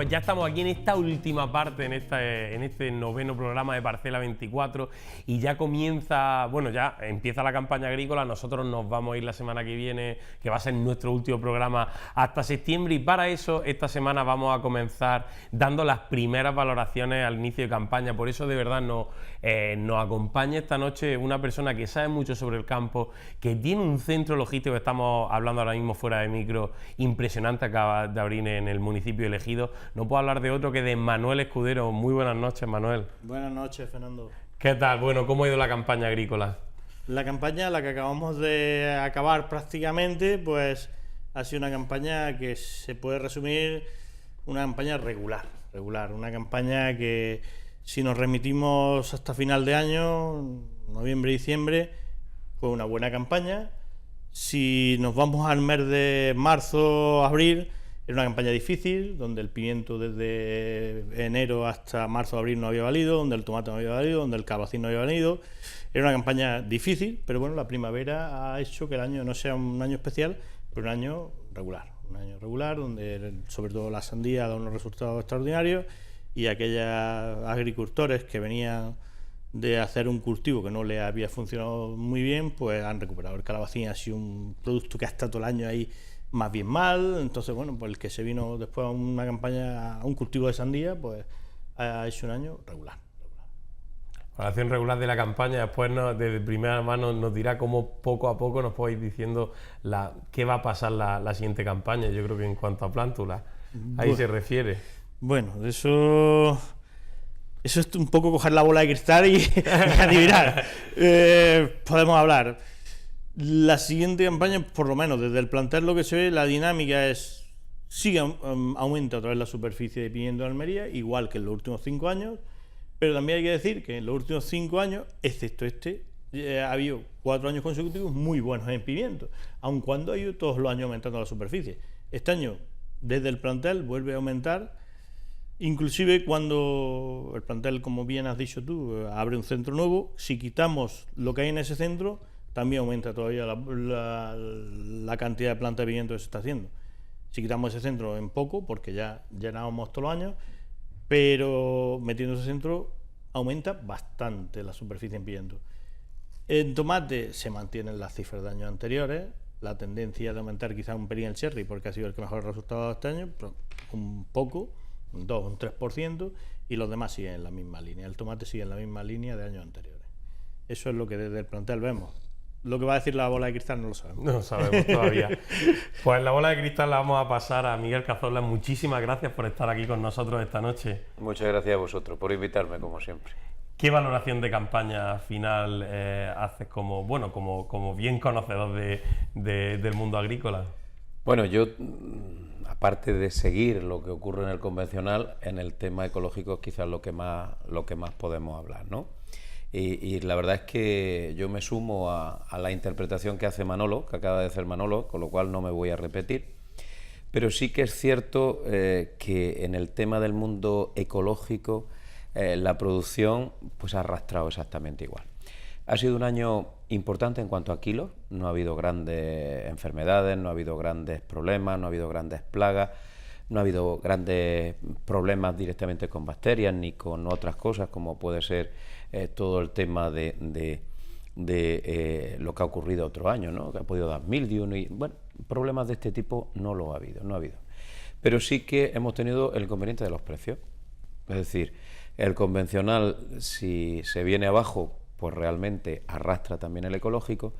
pues ya estamos aquí en esta última parte, en este noveno programa de Parcela 24 y ya comienza, bueno, ya empieza la campaña agrícola. Nosotros nos vamos a ir la semana que viene, que va a ser nuestro último programa hasta septiembre, y para eso esta semana vamos a comenzar dando las primeras valoraciones al inicio de campaña. Por eso de verdad nos acompaña esta noche una persona que sabe mucho sobre el campo, que tiene un centro logístico, que estamos hablando ahora mismo fuera de micro, impresionante, acaba de abrir en el municipio de Ejido. No puedo hablar de otro que de Manuel Escudero. Muy buenas noches, Manuel. Buenas noches, Fernando. ¿Qué tal? Bueno, ¿cómo ha ido la campaña agrícola? La campaña, la que acabamos de acabar prácticamente, pues ha sido una campaña que se puede resumir una campaña regular, una campaña que, si nos remitimos hasta final de año, noviembre, diciembre, fue una buena campaña. Si nos vamos al mes de marzo, abril, era una campaña difícil, donde el pimiento desde enero hasta marzo, abril no había valido, donde el tomate no había valido, donde el calabacín no había valido. Era una campaña difícil, pero bueno, la primavera ha hecho que el año no sea un año especial, pero un año regular, donde sobre todo la sandía ha dado unos resultados extraordinarios, y aquellos agricultores que venían de hacer un cultivo que no les había funcionado muy bien, pues han recuperado. El calabacín ha sido un producto que ha estado todo el año ahí más bien mal. Entonces, bueno, pues el que se vino después a una campaña, a un cultivo de sandía, pues ha hecho un año regular. Valoración regular de la campaña. Después de primera mano nos dirá cómo poco a poco nos podéis diciendo qué va a pasar la siguiente campaña. Yo creo que en cuanto a plántulas, ahí se refiere. Bueno, eso es un poco coger la bola de cristal y adivinar. Podemos hablar. La siguiente campaña, por lo menos desde el plantel, lo que se ve, la dinámica es: aumenta otra vez la superficie de pimiento de Almería, igual que en los últimos 5 años, pero también hay que decir que en los últimos 5 años, excepto ha habido 4 años consecutivos muy buenos en pimiento, aun cuando ha ido todos los años aumentando la superficie. Este año, desde el plantel, vuelve a aumentar, inclusive cuando el plantel, como bien has dicho tú, abre un centro nuevo. Si quitamos lo que hay en ese centro, también aumenta todavía la cantidad de plantas de pimiento que se está haciendo. Si quitamos ese centro, en poco, porque ya llenábamos todos los años, pero metiendo ese centro aumenta bastante la superficie en pimiento. En tomate se mantienen las cifras de años anteriores, la tendencia de aumentar quizás un pelín el cherry, porque ha sido el que mejor resultado ha dado este año, pero un poco, un 2, un 3%, y los demás siguen en la misma línea. El tomate sigue en la misma línea de años anteriores. Eso es lo que desde el plantel vemos. Lo que va a decir la bola de cristal no lo sabemos. No lo sabemos todavía. Pues la bola de cristal la vamos a pasar a Miguel Cazorla. Muchísimas gracias por estar aquí con nosotros esta noche. Muchas gracias a vosotros por invitarme, como siempre. ¿Qué valoración de campaña final haces como bien conocedor del mundo agrícola? Bueno, yo, aparte de seguir lo que ocurre en el convencional, en el tema ecológico es quizás lo que más podemos hablar, ¿no? Y la verdad es que yo me sumo a la interpretación que hace Manolo, que acaba de hacer Manolo, con lo cual no me voy a repetir. Pero sí que es cierto que en el tema del mundo ecológico la producción pues ha arrastrado exactamente igual. Ha sido un año importante en cuanto a kilos, no ha habido grandes enfermedades, no ha habido grandes problemas, no ha habido grandes plagas, no ha habido grandes problemas directamente con bacterias ni con otras cosas, como puede ser todo el tema de lo que ha ocurrido otro año, ¿no? Que ha podido dar mildiu y bueno, problemas de este tipo no ha habido. Pero sí que hemos tenido el inconveniente de los precios. Es decir, el convencional, si se viene abajo, pues realmente arrastra también el ecológico,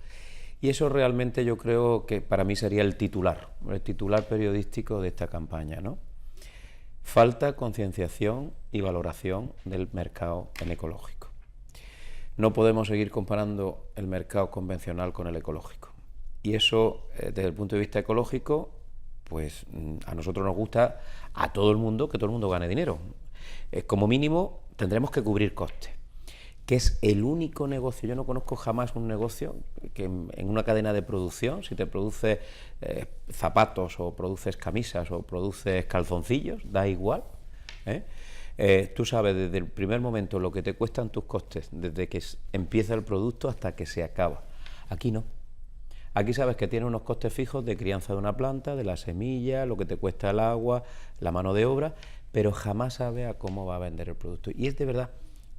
y eso realmente yo creo que para mí sería el titular periodístico de esta campaña, ¿no? Falta concienciación y valoración del mercado en ecológico. No podemos seguir comparando el mercado convencional con el ecológico. Y eso, desde el punto de vista ecológico, pues a nosotros nos gusta, a todo el mundo, que todo el mundo gane dinero. Como mínimo, tendremos que cubrir costes, que es el único negocio. Yo no conozco jamás un negocio que en una cadena de producción, si te produces zapatos o produces camisas o produces calzoncillos, da igual, tú sabes desde el primer momento lo que te cuestan tus costes, desde que empieza el producto hasta que se acaba. Aquí no. Aquí sabes que tienes unos costes fijos de crianza de una planta, de la semilla, lo que te cuesta el agua, la mano de obra, pero jamás sabe a cómo va a vender el producto. Y es de verdad,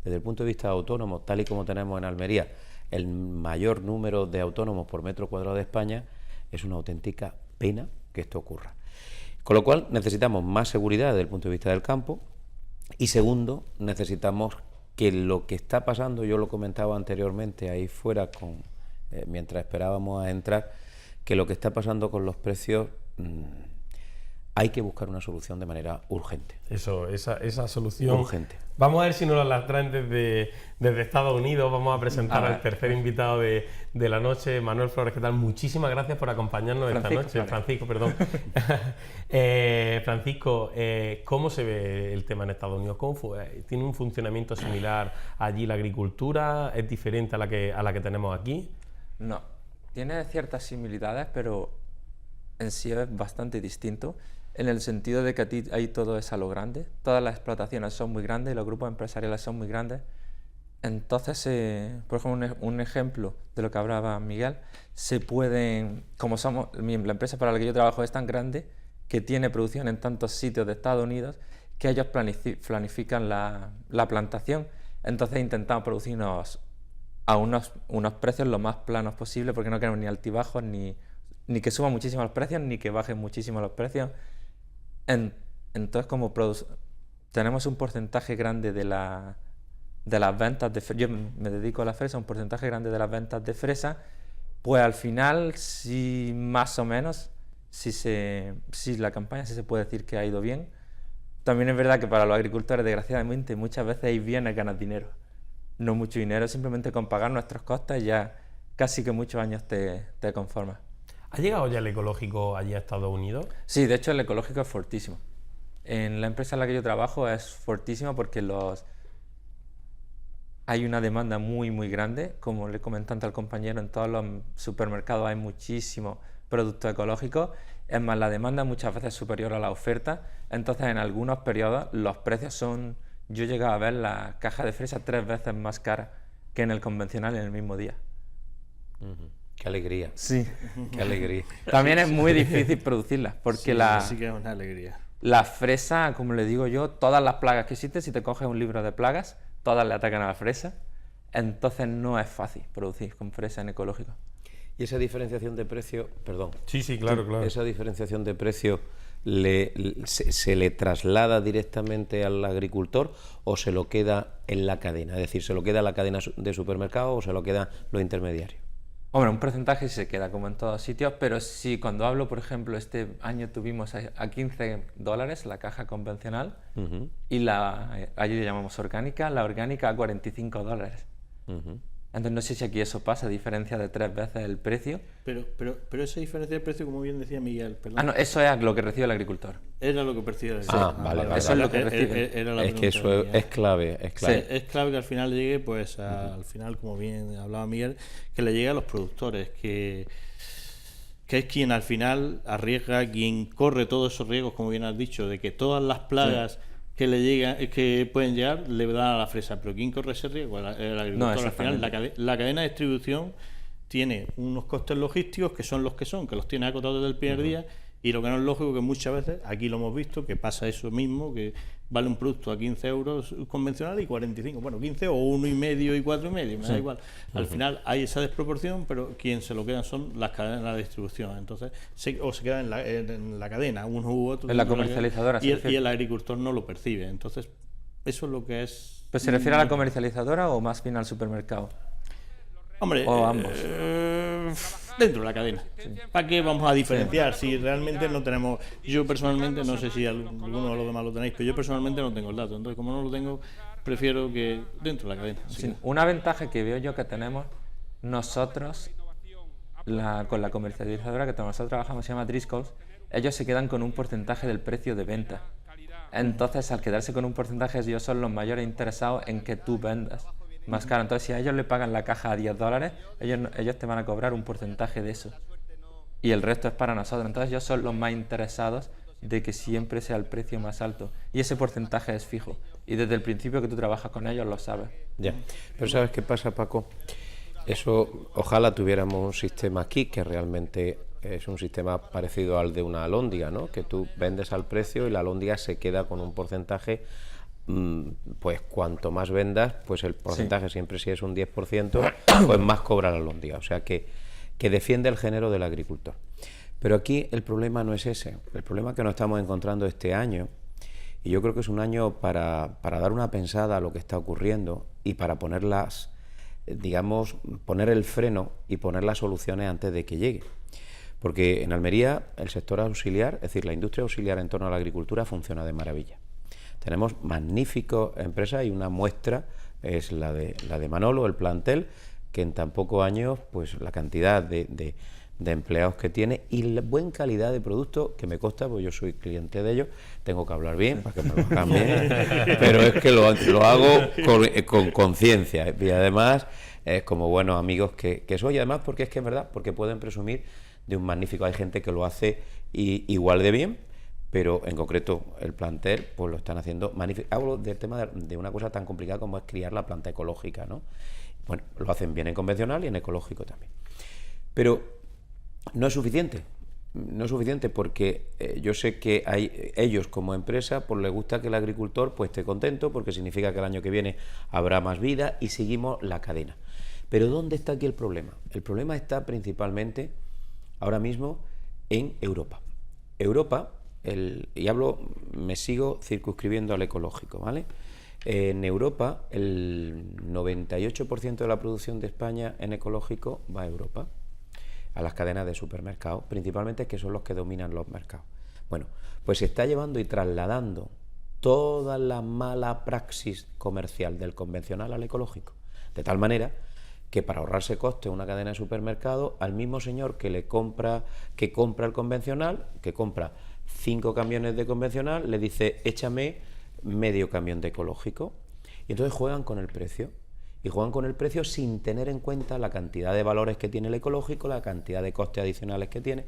desde el punto de vista de autónomos, tal y como tenemos en Almería el mayor número de autónomos por metro cuadrado de España, es una auténtica pena que esto ocurra. Con lo cual necesitamos más seguridad desde el punto de vista del campo y segundo, necesitamos que lo que está pasando, yo lo comentaba anteriormente ahí fuera mientras esperábamos a entrar, que lo que está pasando con los precios hay que buscar una solución de manera urgente. Eso, esa solución urgente. Vamos a ver si nos la traen desde Estados Unidos. Vamos a presentar al tercer invitado de la noche, Manuel Flores. ¿Qué tal? Muchísimas gracias por acompañarnos esta noche. Francisco, perdón. Francisco, ¿cómo se ve el tema en Estados Unidos? ¿Tiene un funcionamiento similar allí la agricultura? ¿Es diferente a la que tenemos aquí? No, tiene ciertas similitudes, pero en sí es bastante distinto, en el sentido de que ahí todo es a lo grande, todas las explotaciones son muy grandes y los grupos empresariales son muy grandes. Entonces, por ejemplo, un ejemplo de lo que hablaba Miguel, se pueden, como la empresa para la que yo trabajo es tan grande que tiene producción en tantos sitios de Estados Unidos que ellos planifican la plantación. Entonces intentamos producirnos a unos precios lo más planos posible, porque no queremos ni altibajos, ni que suban muchísimo los precios, ni que bajen muchísimo los precios. Entonces, como tenemos un porcentaje grande de las ventas de fresa, yo me dedico a la fresa, un porcentaje grande de las ventas de fresa, pues al final, sí, más o menos, si la campaña sí se puede decir que ha ido bien. También es verdad que para los agricultores, desgraciadamente, muchas veces ahí viene ganar dinero. No mucho dinero, simplemente con pagar nuestros costes ya casi que muchos años te conformas. ¿Ha llegado ya el ecológico allí a Estados Unidos? Sí, de hecho el ecológico es fortísimo. En la empresa en la que yo trabajo es fortísimo porque hay una demanda muy, muy grande. Como le comenté antes al compañero, en todos los supermercados hay muchísimos productos ecológicos. Es más, la demanda muchas veces es superior a la oferta. Entonces, en algunos periodos los precios son... Yo he llegado a ver la caja de fresa 3 veces más cara que en el convencional en el mismo día. Qué alegría. Sí. Qué alegría. También es muy difícil producirlas, porque sí que es una alegría. La fresa, como le digo yo, todas las plagas que existen, si te coges un libro de plagas, todas le atacan a la fresa. Entonces no es fácil producir con fresa en ecológico. ¿Y esa diferenciación de precio, perdón? Sí, claro. ¿Esa diferenciación de precio se le traslada directamente al agricultor o se lo queda en la cadena? Es decir, ¿se lo queda en la cadena de supermercado o se lo quedan los intermediarios? Hombre, un porcentaje se queda como en todos sitios, pero sí, cuando hablo, por ejemplo, este año tuvimos a $15 la caja convencional y allí le llamamos orgánica, la orgánica a $45. Entonces no sé si aquí eso pasa, diferencia de 3 veces el precio. Pero esa diferencia de precio, como bien decía Miguel, perdón. No, eso es lo que recibe el agricultor. Era lo que percibe el agricultor. Vale. Eso es lo que recibe. Es que eso es clave, es clave. Sí, es clave que al final llegue, pues al final, como bien hablaba Miguel, que le llegue a los productores, que es quien al final arriesga, quien corre todos esos riesgos, como bien has dicho, de que todas las plagas que pueden llegar le dan a la fresa, pero ¿quién corre ese riesgo? El agricultor. No, al final la cadena de distribución tiene unos costes logísticos que son, que los tiene acotados desde el primer día, y lo que no es lógico que muchas veces, aquí lo hemos visto, que pasa eso mismo, que vale un producto a 15 euros convencional y 45, bueno, 15 o 1,5 y 4,5, me da igual. Al final hay esa desproporción, pero quien se lo quedan son las cadenas de distribución, entonces se queda en la cadena, uno u otro. En la comercializadora. Y el agricultor no lo percibe, entonces eso es lo que es... ¿Pues se refiere a la comercializadora o más bien al supermercado? Hombre, o ambos. Dentro de la cadena. ¿Para qué vamos a diferenciar si realmente no tenemos? Yo personalmente, no sé si alguno de los demás lo tenéis, pero yo personalmente no tengo el dato. Entonces, como no lo tengo, prefiero que dentro de la cadena. Sí. Una ventaja que veo yo que tenemos nosotros, con la comercializadora que nosotros trabajamos, se llama Driscoll's, ellos se quedan con un porcentaje del precio de venta. Entonces, al quedarse con un porcentaje, ellos son los mayores interesados en que tú vendas más caro. Entonces, si a ellos le pagan la caja a $10, ellos te van a cobrar un porcentaje de eso. Y el resto es para nosotros. Entonces, ellos son los más interesados de que siempre sea el precio más alto. Y ese porcentaje es fijo. Y desde el principio que tú trabajas con ellos lo sabes. Ya. Pero ¿sabes qué pasa, Paco? Eso, ojalá tuviéramos un sistema aquí que realmente es un sistema parecido al de una alhóndiga, ¿no? Que tú vendes al precio y la alhóndiga se queda con un porcentaje. Pues cuanto más vendas, pues el porcentaje siempre, si es un 10%, pues más cobra la alhóndiga. O sea que defiende el género del agricultor. Pero aquí el problema no es ese. El problema que nos estamos encontrando este año, y yo creo que es un año para dar una pensada a lo que está ocurriendo y para poner el freno y poner las soluciones antes de que llegue. Porque en Almería el sector auxiliar, es decir, la industria auxiliar en torno a la agricultura funciona de maravilla. Tenemos magníficas empresas y una muestra es la de Manolo, el plantel, que en tan pocos años, pues la cantidad de empleados que tiene y la buena calidad de producto, que me consta, pues yo soy cliente de ellos, tengo que hablar bien para que me lo hagan bien, pero es que lo hago con conciencia y además como buenos amigos que soy, y además porque es que es verdad, porque pueden presumir de un magnífico, hay gente que lo hace igual de bien, pero en concreto el plantel pues lo están haciendo magnífico. Hablo del tema de una cosa tan complicada como es criar la planta ecológica, ¿no? Bueno, lo hacen bien en convencional y en ecológico también. Pero no es suficiente porque yo sé que ellos como empresa pues les gusta que el agricultor pues esté contento porque significa que el año que viene habrá más vida y seguimos la cadena. Pero ¿dónde está aquí el problema? El problema está principalmente ahora mismo en Europa. Me sigo circunscribiendo al ecológico, ¿vale? En Europa, el 98% de la producción de España en ecológico va a Europa, a las cadenas de supermercados, principalmente que son los que dominan los mercados. Bueno, pues se está llevando y trasladando toda la mala praxis comercial del convencional al ecológico, de tal manera que para ahorrarse costes una cadena de supermercados, al mismo señor que compra el convencional, que compra 5 camiones de convencional, le dice échame medio camión de ecológico, y entonces juegan con el precio sin tener en cuenta la cantidad de valores que tiene el ecológico, la cantidad de costes adicionales que tiene,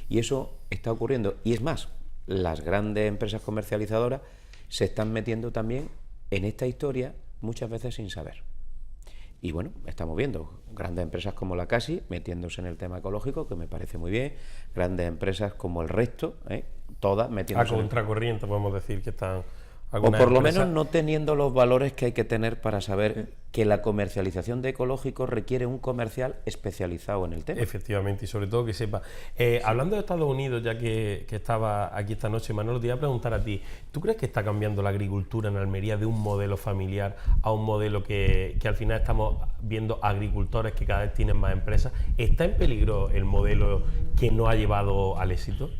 y eso está ocurriendo. Y es más, las grandes empresas comercializadoras se están metiendo también en esta historia muchas veces sin saber. Y bueno, estamos viendo grandes empresas como la Casi metiéndose en el tema ecológico, que me parece muy bien, grandes empresas como el resto, todas metiéndose a contracorriente, podemos decir que están... O por lo menos no teniendo los valores que hay que tener para saber que la comercialización de ecológico requiere un comercial especializado en el tema. Efectivamente, y sobre todo que sepa. Hablando de Estados Unidos, ya que estaba aquí esta noche, Manolo, te iba a preguntar a ti, ¿tú crees que está cambiando la agricultura en Almería de un modelo familiar a un modelo que al final estamos viendo agricultores que cada vez tienen más empresas? ¿Está en peligro el modelo que nos ha llevado al éxito?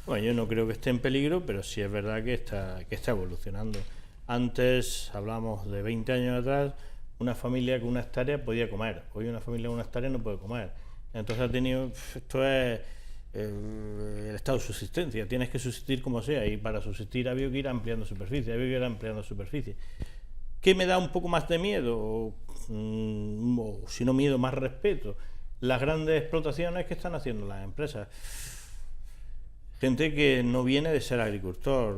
Bueno, yo no creo que esté en peligro, pero sí es verdad que está evolucionando. Antes, hablamos de 20 años atrás, una familia con una hectárea podía comer. Hoy una familia con una hectárea no puede comer. Entonces esto es el estado de subsistencia. Tienes que subsistir como sea, y para subsistir ha habido que ir ampliando superficie, ¿Qué me da un poco más de miedo? O si no miedo, más respeto. Las grandes explotaciones que están haciendo las empresas. Gente que no viene de ser agricultor,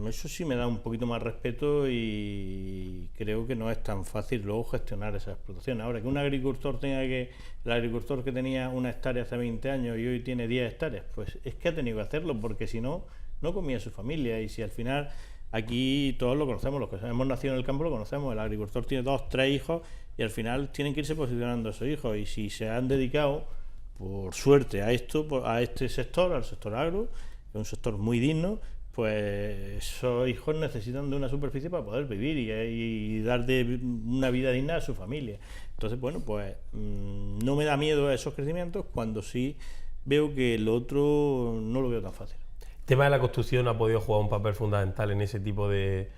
eso sí me da un poquito más respeto y creo que no es tan fácil luego gestionar esa explotación. Ahora, que un agricultor el agricultor que tenía una hectárea hace 20 años y hoy tiene 10 hectáreas, pues es que ha tenido que hacerlo porque si no, no comía su familia. Y si al final, aquí todos lo conocemos, los que hemos nacido en el campo lo conocemos, el agricultor tiene 2, 3 hijos y al final tienen que irse posicionando a esos hijos, y si se han dedicado por suerte a este sector, al sector agro, que es un sector muy digno, pues esos hijos necesitan de una superficie para poder vivir y dar una vida digna a su familia. Entonces, bueno, pues no me da miedo a esos crecimientos, cuando sí veo que el otro no lo veo tan fácil. ¿El tema de la construcción ha podido jugar un papel fundamental en ese tipo de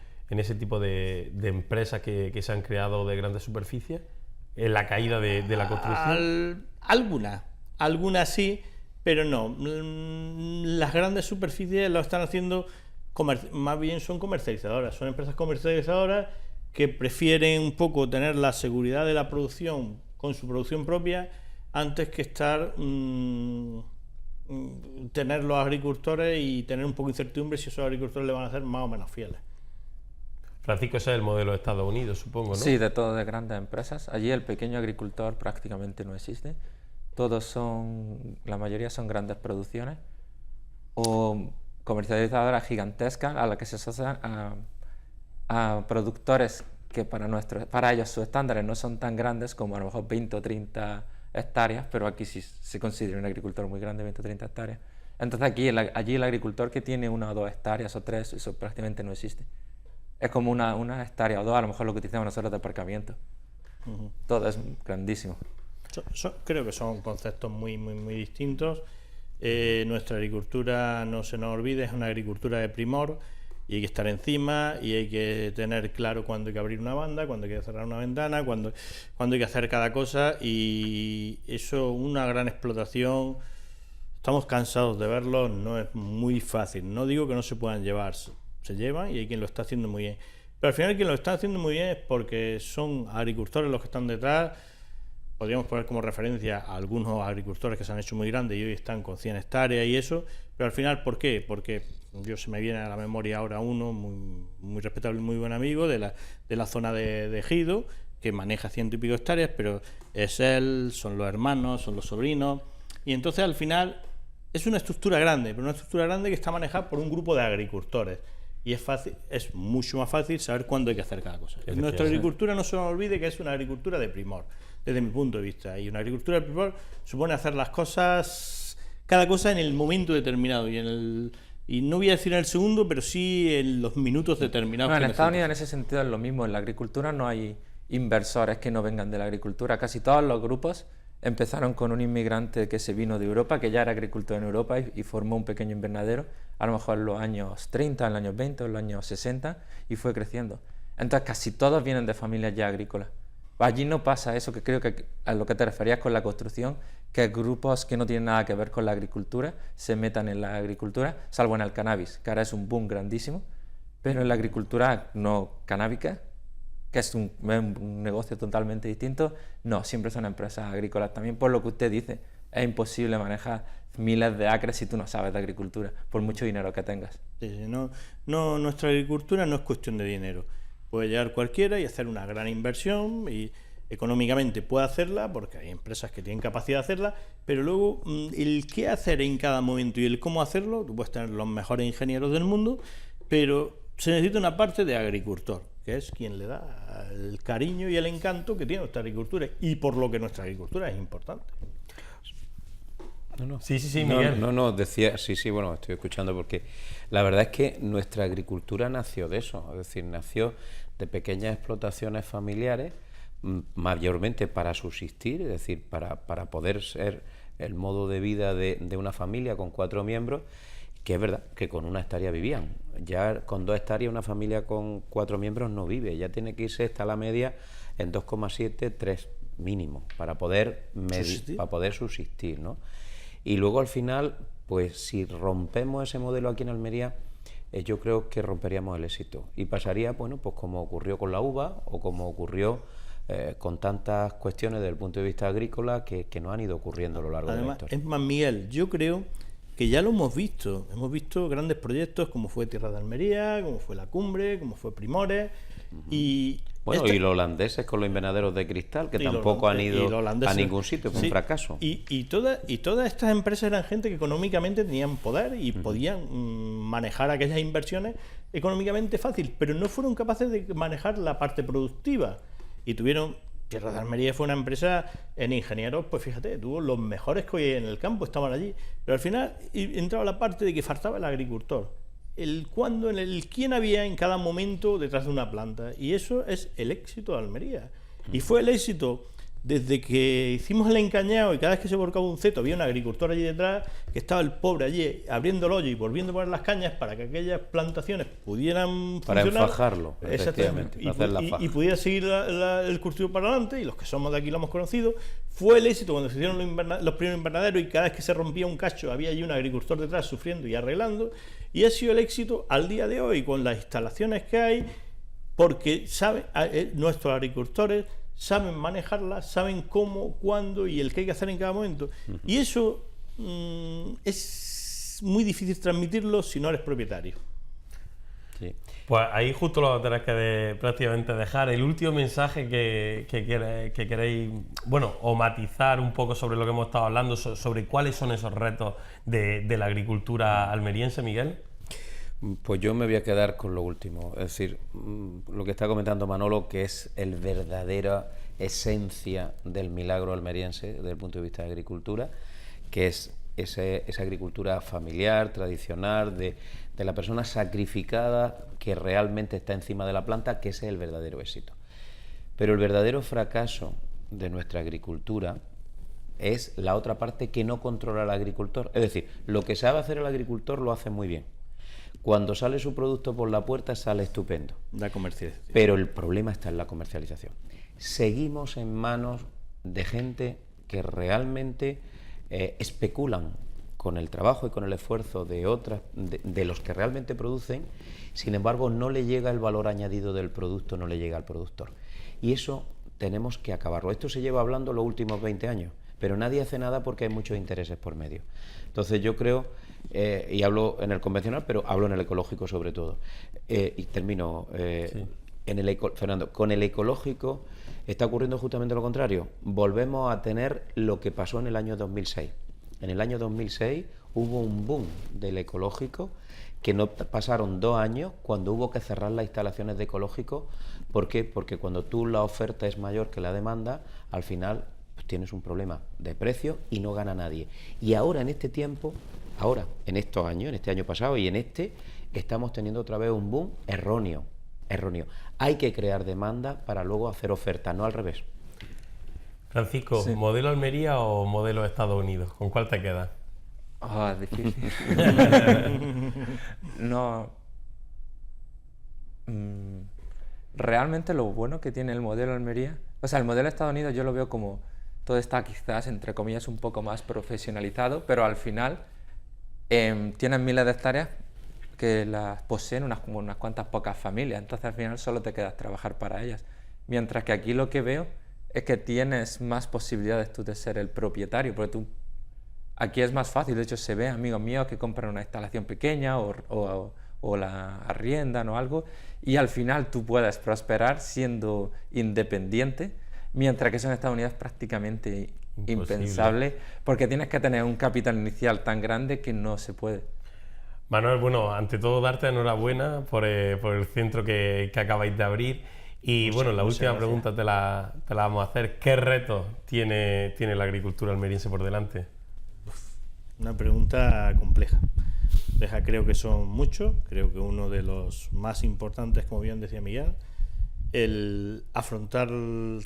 empresas que se han creado de grandes superficies? ¿En la caída de la construcción? Algunas sí, pero no. Las grandes superficies lo están haciendo, más bien son comercializadoras. Son empresas comercializadoras que prefieren un poco tener la seguridad de la producción con su producción propia antes que tener los agricultores y tener un poco de incertidumbre si esos agricultores le van a ser más o menos fieles. Francisco, ese es el modelo de Estados Unidos, supongo, ¿no? Sí, de todas las grandes empresas. Allí el pequeño agricultor prácticamente no existe. la mayoría son grandes producciones o comercializadoras gigantescas a las que se asocian a productores que para ellos sus estándares no son tan grandes como a lo mejor 20 o 30 hectáreas, pero aquí sí se considera un agricultor muy grande, 20 o 30 hectáreas. Entonces allí el agricultor que tiene 1 o 2 hectáreas o 3, eso prácticamente no existe. Es como una hectárea o 2, a lo mejor lo que utilizamos nosotros de aparcamiento. Todo es grandísimo. Creo que son conceptos muy distintos. Nuestra agricultura, no se nos olvide, es una agricultura de primor y hay que estar encima y hay que tener claro cuándo hay que abrir una banda, cuándo hay que cerrar una ventana, cuándo hay que hacer cada cosa, y eso, una gran explotación. Estamos cansados de verlo, no es muy fácil. No digo que no se puedan llevar, se llevan y hay quien lo está haciendo muy bien. Pero al final quien lo está haciendo muy bien es porque son agricultores los que están detrás. Podríamos poner como referencia a algunos agricultores que se han hecho muy grandes y hoy están con 100 hectáreas y eso. Pero al final, ¿por qué? Porque se me viene a la memoria ahora uno muy respetable y muy buen amigo de la zona de Ejido, que maneja 100 y pico hectáreas, pero es él, son los hermanos, son los sobrinos. Y entonces al final es una estructura grande, pero una estructura grande que está manejada por un grupo de agricultores. Y es mucho más fácil saber cuándo hay que hacer cada cosa. Nuestra agricultura, no se nos olvide que es una agricultura de primor, desde mi punto de vista. Y una agricultura de primor supone hacer las cosas, cada cosa en el momento determinado. Y no voy a decir en el segundo, pero sí en los minutos determinados. No, en Estados Unidos en ese sentido es lo mismo. En la agricultura no hay inversores que no vengan de la agricultura. Casi todos los grupos empezaron con un inmigrante que se vino de Europa, que ya era agricultor en Europa y formó un pequeño invernadero, a lo mejor en los años 30, en los años 20, en los años 60, y fue creciendo. Entonces casi todos vienen de familias ya agrícolas. Allí no pasa eso, que creo que a lo que te referías con la construcción, que grupos que no tienen nada que ver con la agricultura se metan en la agricultura, salvo en el cannabis, que ahora es un boom grandísimo, pero en la agricultura no canábica, que es un negocio totalmente distinto, no, siempre son empresas agrícolas también, por lo que usted dice, es imposible manejar miles de acres si tú no sabes de agricultura, por mucho dinero que tengas. Sí, no, nuestra agricultura no es cuestión de dinero. Puede llegar cualquiera y hacer una gran inversión y económicamente puede hacerla porque hay empresas que tienen capacidad de hacerla, pero luego el qué hacer en cada momento y el cómo hacerlo, tú puedes tener los mejores ingenieros del mundo, pero se necesita una parte de agricultor, que es quien le da el cariño y el encanto que tiene nuestra agricultura y por lo que nuestra agricultura es importante. Sí, Miguel. Decía, bueno, estoy escuchando porque la verdad es que nuestra agricultura nació de eso, es decir, nació de pequeñas explotaciones familiares, mayormente para subsistir, es decir, para poder ser el modo de vida de una familia con 4 miembros, que es verdad que con 1 hectárea vivían. Ya con 2 hectáreas una familia con 4 miembros no vive, ya tiene que irse hasta la media en 2,7, 3 mínimo, para poder subsistir, ¿no? Y luego al final, pues si rompemos ese modelo aquí en Almería, yo creo que romperíamos el éxito. Y pasaría, bueno, pues como ocurrió con la uva o como ocurrió con tantas cuestiones desde el punto de vista agrícola que nos han ido ocurriendo a lo largo de la historia. Es más, Miguel, yo creo que ya lo hemos visto grandes proyectos como fue Tierra de Almería, como fue La Cumbre, como fue Primores, y bueno, y los holandeses con los invernaderos de cristal, que tampoco han ido a ningún sitio, fue un fracaso. Y todas estas empresas eran gente que económicamente tenían poder y podían manejar aquellas inversiones económicamente fácil, pero no fueron capaces de manejar la parte productiva. Y Tierra de Almería fue una empresa en ingenieros, pues fíjate, tuvo los mejores que hoy en el campo, estaban allí. Pero al final entraba la parte de que faltaba el agricultor. El cuándo, el quién había en cada momento detrás de una planta. Y eso es el éxito de Almería. Y fue el éxito desde que hicimos el encañado y cada vez que se volcaba un ceto había un agricultor allí detrás, que estaba el pobre allí abriendo el hoyo y volviendo a poner las cañas para que aquellas plantaciones pudieran para funcionar. enfajarlo, efectivamente, para hacer la faja. Y pudiera seguir el cultivo para adelante, y los que somos de aquí lo hemos conocido. Fue el éxito cuando se hicieron los primeros invernaderos y cada vez que se rompía un cacho había allí un agricultor detrás sufriendo y arreglando, y ha sido el éxito al día de hoy con las instalaciones que hay, porque nuestros agricultores saben manejarlas, saben cómo, cuándo y el que hay que hacer en cada momento. Y eso es muy difícil transmitirlo si no eres propietario. Sí. Pues ahí justo lo tenés que prácticamente dejar. El último mensaje que queréis, bueno, o matizar un poco sobre lo que hemos estado hablando, sobre cuáles son esos retos de la agricultura almeriense, Miguel. Pues yo me voy a quedar con lo último, es decir, lo que está comentando Manolo, que es el verdadera esencia del milagro almeriense desde el punto de vista de agricultura, que es esa agricultura familiar, tradicional, de la persona sacrificada que realmente está encima de la planta, que ese es el verdadero éxito. Pero el verdadero fracaso de nuestra agricultura es la otra parte que no controla el agricultor. Es decir, lo que sabe hacer el agricultor lo hace muy bien. Cuando sale su producto por la puerta sale estupendo. La comercialización. Pero el problema está en la comercialización. Seguimos en manos de gente que realmente especulan con el trabajo y con el esfuerzo de los que realmente producen, sin embargo no le llega el valor añadido del producto, no le llega al productor. Y eso tenemos que acabarlo. Esto se lleva hablando los últimos 20 años, pero nadie hace nada porque hay muchos intereses por medio. Entonces yo creo, y hablo en el convencional, pero hablo en el ecológico sobre todo, y termino, Sí. Fernando, con el ecológico está ocurriendo justamente lo contrario. Volvemos a tener lo que pasó en el año 2006. En el año 2006 hubo un boom del ecológico, que no pasaron 2 años cuando hubo que cerrar las instalaciones de ecológico. ¿Por qué? Porque cuando la oferta es mayor que la demanda, al final pues tienes un problema de precio y no gana nadie. Y ahora en este tiempo, en estos años, en este año pasado y en estamos teniendo otra vez un boom erróneo. Hay que crear demanda para luego hacer oferta, no al revés. Francisco, Sí. ¿modelo Almería o modelo Estados Unidos? ¿Con cuál te quedas? Difícil. No. Realmente lo bueno que tiene el modelo Almería, o sea, el modelo Estados Unidos yo lo veo como todo está quizás, entre comillas, un poco más profesionalizado, pero al final tienen miles de hectáreas que las poseen unas cuantas pocas familias, entonces al final solo te quedas trabajar para ellas. Mientras que aquí lo que veo es que tienes más posibilidades tú de ser el propietario, porque tú aquí es más fácil. De hecho se ve amigos míos que compran una instalación pequeña o la arriendan o algo, y al final tú puedes prosperar siendo independiente, mientras que eso en Estados Unidos es prácticamente impensable, porque tienes que tener un capital inicial tan grande que no se puede. Manuel, bueno, ante todo darte enhorabuena por el centro que acabáis de abrir. Y bueno, la última pregunta te la vamos a hacer. ¿Qué retos tiene la agricultura almeriense por delante? Una pregunta compleja. Creo que son muchos. Creo que uno de los más importantes, como bien decía Miguel, el afrontar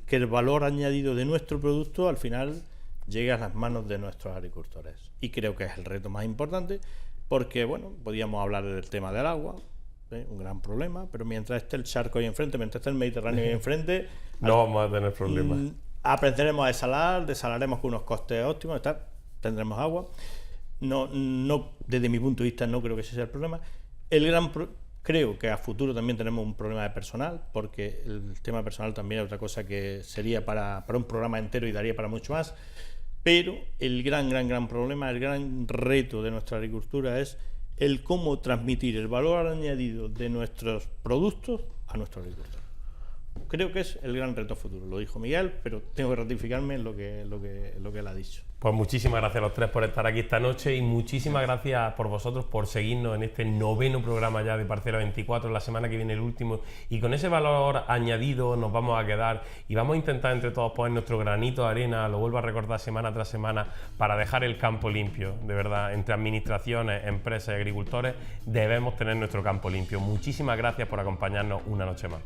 que el valor añadido de nuestro producto al final llegue a las manos de nuestros agricultores. Y creo que es el reto más importante porque, bueno, podíamos hablar del tema del agua, un gran problema, pero mientras esté el charco ahí enfrente, mientras esté el Mediterráneo ahí enfrente, No vamos a tener problemas. aprenderemos a desalaremos con unos costes óptimos, tendremos agua. No, desde mi punto de vista no creo que ese sea el problema. Creo que a futuro también tenemos un problema de personal, porque el tema personal también es otra cosa que sería para un programa entero y daría para mucho más. Pero el gran problema, el gran reto de nuestra agricultura es el cómo transmitir el valor añadido de nuestros productos a nuestros agricultores. Creo que es el gran reto futuro. Lo dijo Miguel, pero tengo que ratificarme en lo que él ha dicho. Pues muchísimas gracias a los tres por estar aquí esta noche y muchísimas gracias por vosotros por seguirnos en este 9º programa ya de Parcela 24, la semana que viene el último, y con ese valor añadido nos vamos a quedar y vamos a intentar entre todos poner nuestro granito de arena, lo vuelvo a recordar semana tras semana, para dejar el campo limpio. De verdad, entre administraciones, empresas y agricultores debemos tener nuestro campo limpio. Muchísimas gracias por acompañarnos una noche más.